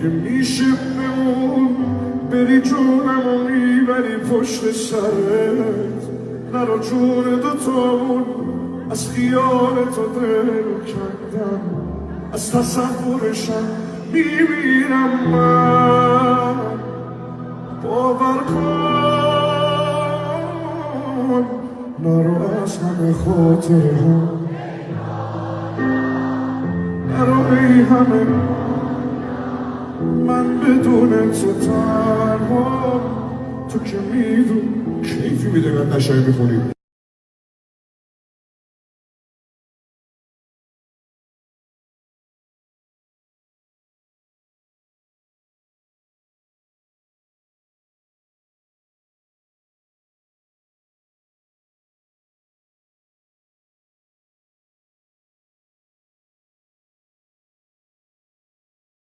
اگه میشه بمون بری جونمو میبری پشت سرت نرو جون دوتامون از خیال تو دل کندم از تصورشم میمیرم من باور کن نرو از همه خاطره ها نرو ای همه من بدون تو تنها تو که میدون کیفی میده من نشایی میخونی